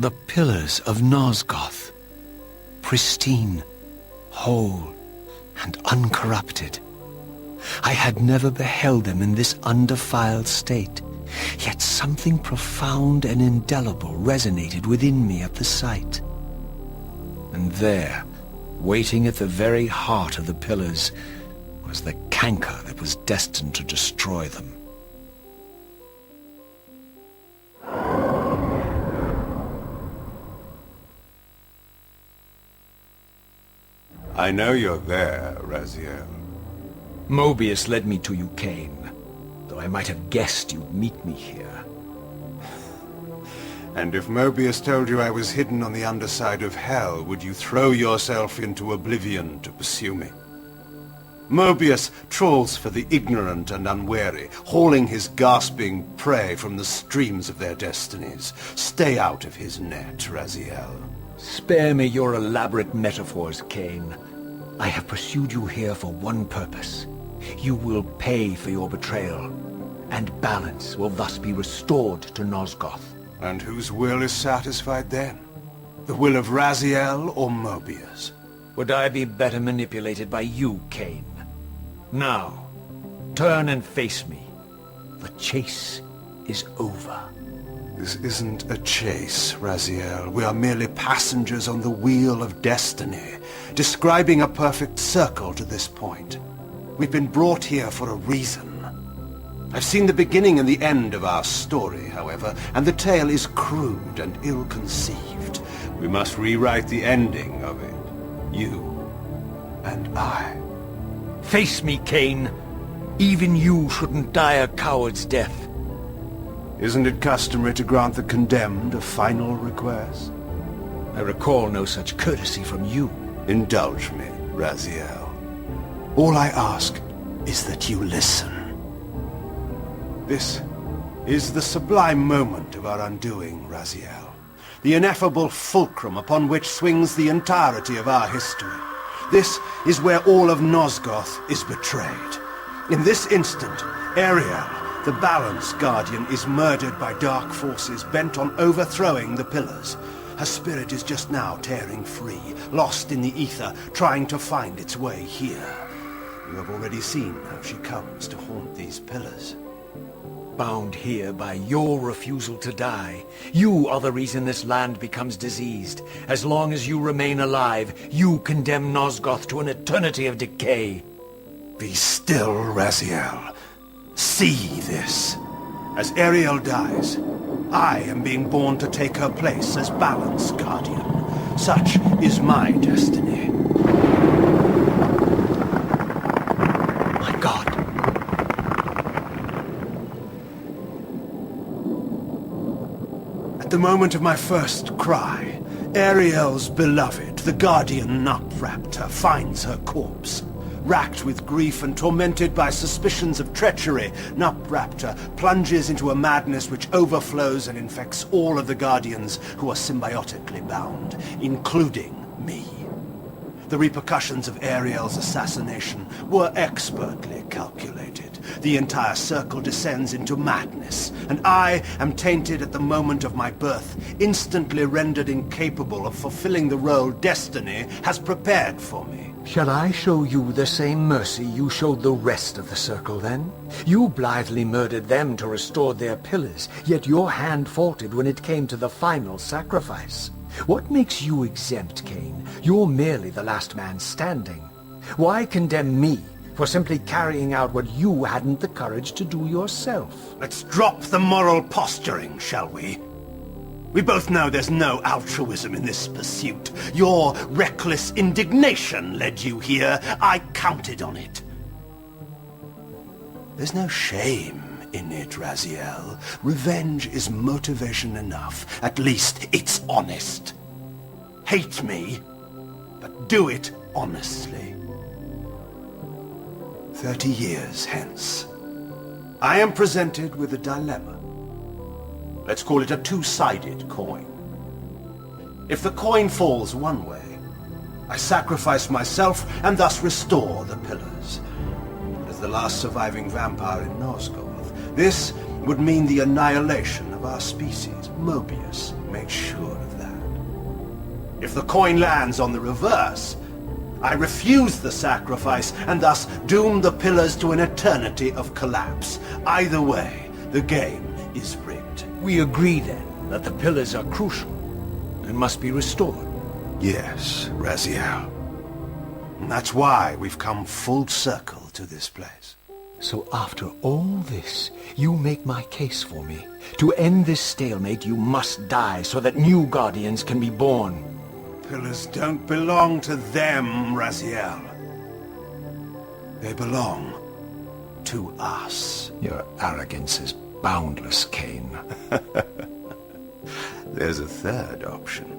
The pillars of Nosgoth, pristine, whole, and uncorrupted. I had never beheld them in this undefiled state, yet something profound and indelible resonated within me at the sight. And there, waiting at the very heart of the pillars, was the kanka that was destined to destroy them. I know you're there, Raziel. Mobius led me to you, Kain, though I might have guessed you'd meet me here. And if Mobius told you I was hidden on the underside of hell, would you throw yourself into oblivion to pursue me? Mobius trawls for the ignorant and unwary, hauling his gasping prey from the streams of their destinies. Stay out of his net, Raziel. Spare me your elaborate metaphors, Kain. I have pursued you here for one purpose. You will pay for your betrayal, and balance will thus be restored to Nosgoth. And whose will is satisfied then? The will of Raziel or Mobius? Would I be better manipulated by you, Kain? Now, turn and face me. The chase is over. This isn't a chase, Raziel. We are merely passengers on the wheel of destiny, describing a perfect circle to this point. We've been brought here for a reason. I've seen the beginning and the end of our story, however, and the tale is crude and ill-conceived. We must rewrite the ending of it. You and I. Face me, Kain. Even you shouldn't die a coward's death. Isn't it customary to grant the condemned a final request? I recall no such courtesy from you. Indulge me, Raziel. All I ask is that you listen. This is the sublime moment of our undoing, Raziel. The ineffable fulcrum upon which swings the entirety of our history. This is where all of Nosgoth is betrayed. In this instant, Ariel, the Balance Guardian, is murdered by dark forces bent on overthrowing the pillars. Her spirit is just now tearing free, lost in the ether, trying to find its way here. You have already seen how she comes to haunt these pillars. Bound here by your refusal to die. You are the reason this land becomes diseased. As long as you remain alive, you condemn Nosgoth to an eternity of decay. Be still, Raziel. See this. As Ariel dies, I am being born to take her place as Balance Guardian. Such is my destiny. My God. At the moment of my first cry, Ariel's beloved, the Guardian Nutraptor, finds her corpse. Racked with grief and tormented by suspicions of treachery, Nutraptor plunges into a madness which overflows and infects all of the Guardians who are symbiotically bound, including me. The repercussions of Ariel's assassination were expertly calculated. The entire circle descends into madness, and I am tainted at the moment of my birth, instantly rendered incapable of fulfilling the role destiny has prepared for me. Shall I show you the same mercy you showed the rest of the circle, then? You blithely murdered them to restore their pillars, yet your hand faltered when it came to the final sacrifice. What makes you exempt, Kain? You're merely the last man standing. Why condemn me for simply carrying out what you hadn't the courage to do yourself? Let's drop the moral posturing, shall we? We both know there's no altruism in this pursuit. Your reckless indignation led you here. I counted on it. There's no shame in it, Raziel. Revenge is motivation enough. At least it's honest. Hate me, but do it honestly. 30 years hence, I am presented with a dilemma. Let's call it a two-sided coin. If the coin falls one way, I sacrifice myself and thus restore the pillars. But as the last surviving vampire in Nosgoth, this would mean the annihilation of of our species, Mobius, made sure of that. If the coin lands on the reverse, I refuse the sacrifice and thus doom the pillars to an eternity of collapse. Either way, the game is rigged. We agree then that the pillars are crucial and must be restored. Yes, Raziel. And that's why we've come full circle to this place. So after all this, you make my case for me. To end this stalemate, you must die so that new guardians can be born. Pillars don't belong to them, Raziel. They belong to us. Your arrogance is boundless, Kain. There's a third option.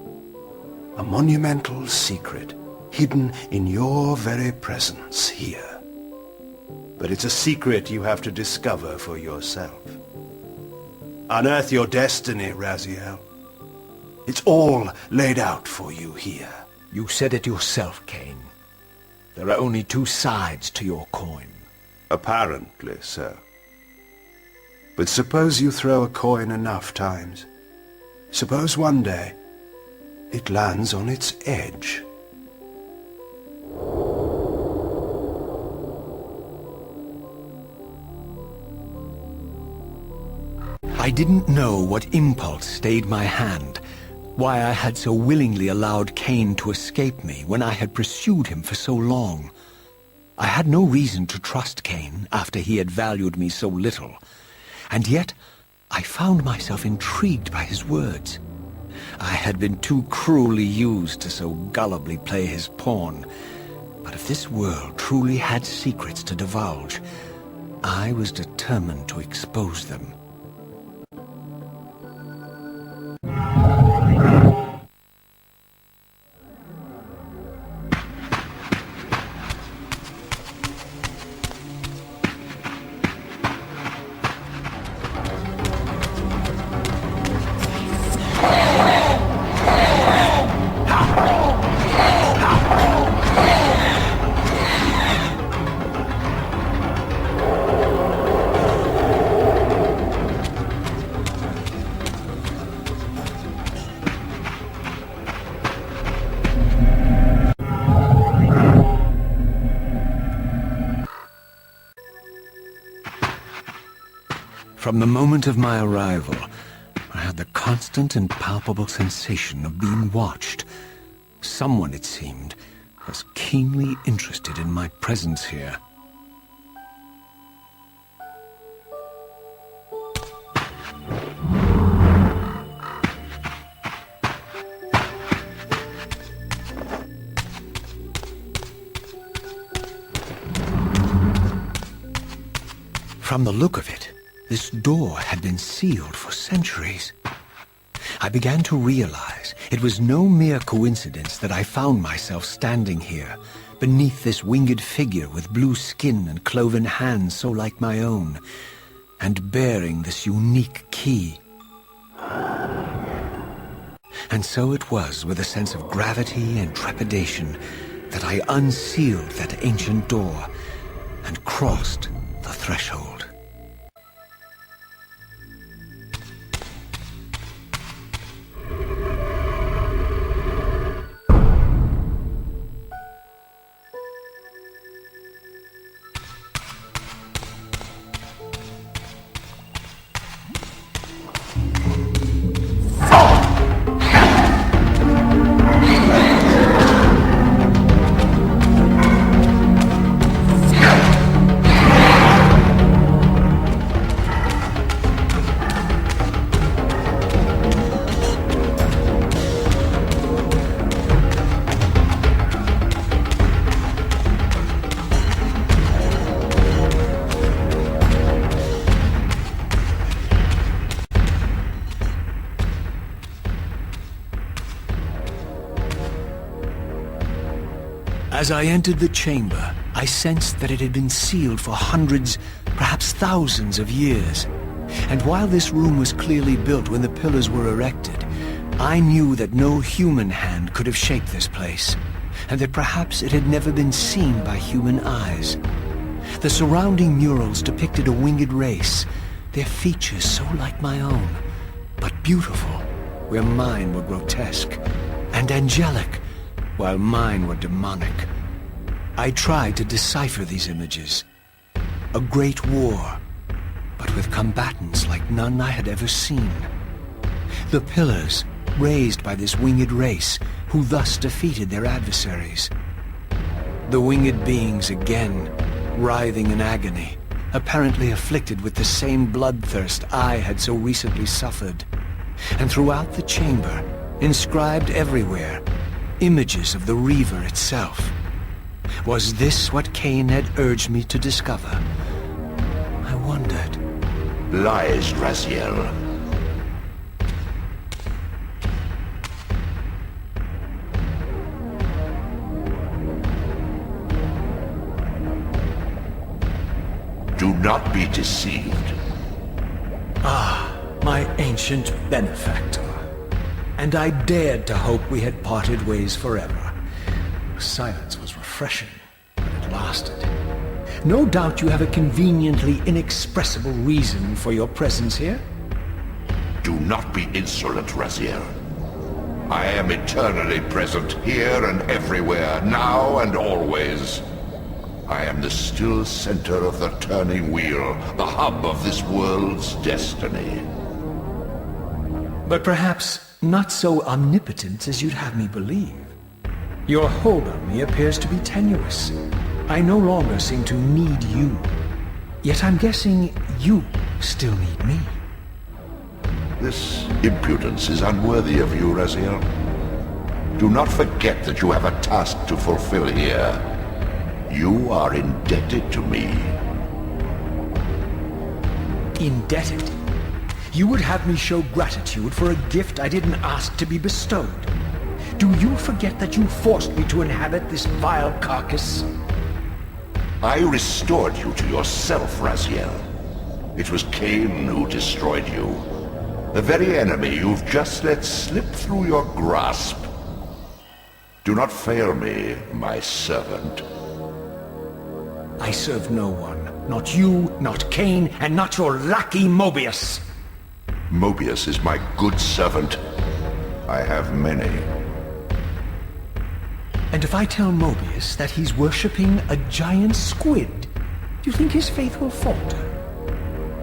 A monumental secret, hidden in your very presence here. But it's a secret you have to discover for yourself. Unearth your destiny, Raziel. It's all laid out for you here. You said it yourself, Kain. There are only two sides to your coin. Apparently so. But suppose you throw a coin enough times. Suppose one day it lands on its edge. I didn't know what impulse stayed my hand, why I had so willingly allowed Kain to escape me when I had pursued him for so long. I had no reason to trust Kain after he had valued me so little, and yet I found myself intrigued by his words. I had been too cruelly used to so gullibly play his pawn, but if this world truly had secrets to divulge, I was determined to expose them. From the moment of my arrival, I had the constant and palpable sensation of being watched. Someone, it seemed, was keenly interested in my presence here. From the look of it, this door had been sealed for centuries. I began to realize it was no mere coincidence that I found myself standing here, beneath this winged figure with blue skin and cloven hands so like my own, and bearing this unique key. And so it was with a sense of gravity and trepidation that I unsealed that ancient door and crossed the threshold. As I entered the chamber, I sensed that it had been sealed for hundreds, perhaps thousands of years. And while this room was clearly built when the pillars were erected, I knew that no human hand could have shaped this place, and that perhaps it had never been seen by human eyes. The surrounding murals depicted a winged race, their features so like my own, beautiful, where mine were grotesque, and angelic, while mine were demonic. I tried to decipher these images. A great war, but with combatants like none I had ever seen. The pillars, raised by this winged race, who thus defeated their adversaries. The winged beings again, writhing in agony, apparently afflicted with the same bloodthirst I had so recently suffered. And throughout the chamber, inscribed everywhere, images of the Reaver itself. Was this what Kain had urged me to discover? I wondered. Lies, Raziel. Do not be deceived. Ah, my ancient benefactor. And I dared to hope we had parted ways forever. Silence was refreshing, but it lasted. No doubt you have a conveniently inexpressible reason for your presence here? Do not be insolent, Raziel. I am eternally present, here and everywhere, now and always. I am the still center of the turning wheel, the hub of this world's destiny. But perhaps not so omnipotent as you'd have me believe. Your hold on me appears to be tenuous. I no longer seem to need you. Yet I'm guessing you still need me. This impudence is unworthy of you, Raziel. Do not forget that you have a task to fulfill here. You are indebted to me. Indebted? You would have me show gratitude for a gift I didn't ask to be bestowed. Do you forget that you forced me to inhabit this vile carcass? I restored you to yourself, Raziel. It was Kain who destroyed you. The very enemy you've just let slip through your grasp. Do not fail me, my servant. I serve no one. Not you, not Kain, and not your lackey Mobius. Mobius is my good servant. I have many. And if I tell Mobius that he's worshipping a giant squid, do you think his faith will falter?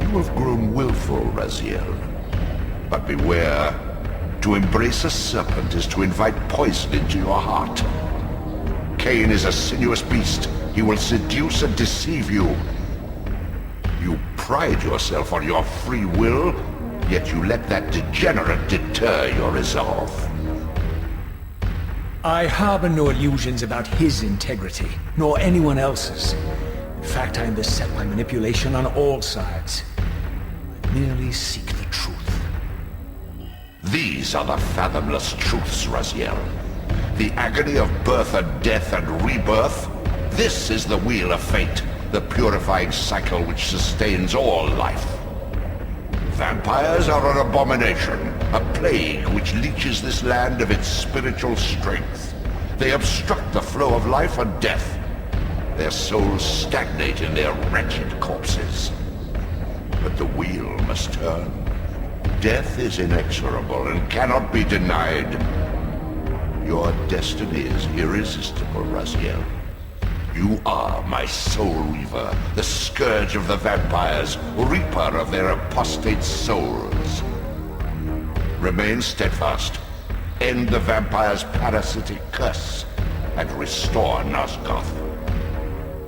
You have grown willful, Raziel. But beware. To embrace a serpent is to invite poison into your heart. Kain is a sinuous beast. He will seduce and deceive you. You pride yourself on your free will, yet you let that degenerate deter your resolve. I harbor no illusions about his integrity, nor anyone else's. In fact, I am beset by manipulation on all sides. I merely seek the truth. These are the fathomless truths, Raziel. The agony of birth and death and rebirth. This is the wheel of fate, the purifying cycle which sustains all life. Vampires are an abomination, a plague which leeches this land of its spiritual strength. They obstruct the flow of life and death. Their souls stagnate in their wretched corpses. But the wheel must turn. Death is inexorable and cannot be denied. Your destiny is irresistible, Raziel. You are my soul reaver, the scourge of the vampires, reaper of their apostate souls. Remain steadfast, end the vampire's parasitic curse, and restore Nosgoth.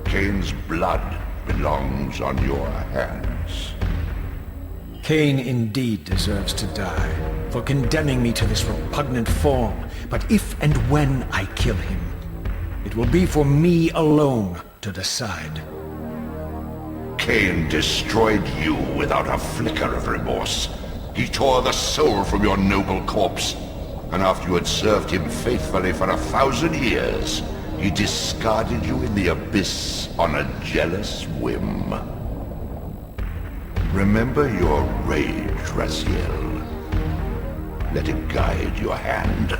Kain's blood belongs on your hands. Kain indeed deserves to die, for condemning me to this repugnant form. But if and when I kill him, it will be for me alone to decide. Kain destroyed you without a flicker of remorse. He tore the soul from your noble corpse, and after you had served him faithfully for 1,000 years, he discarded you in the abyss on a jealous whim. Remember your rage, Raziel. Let it guide your hand.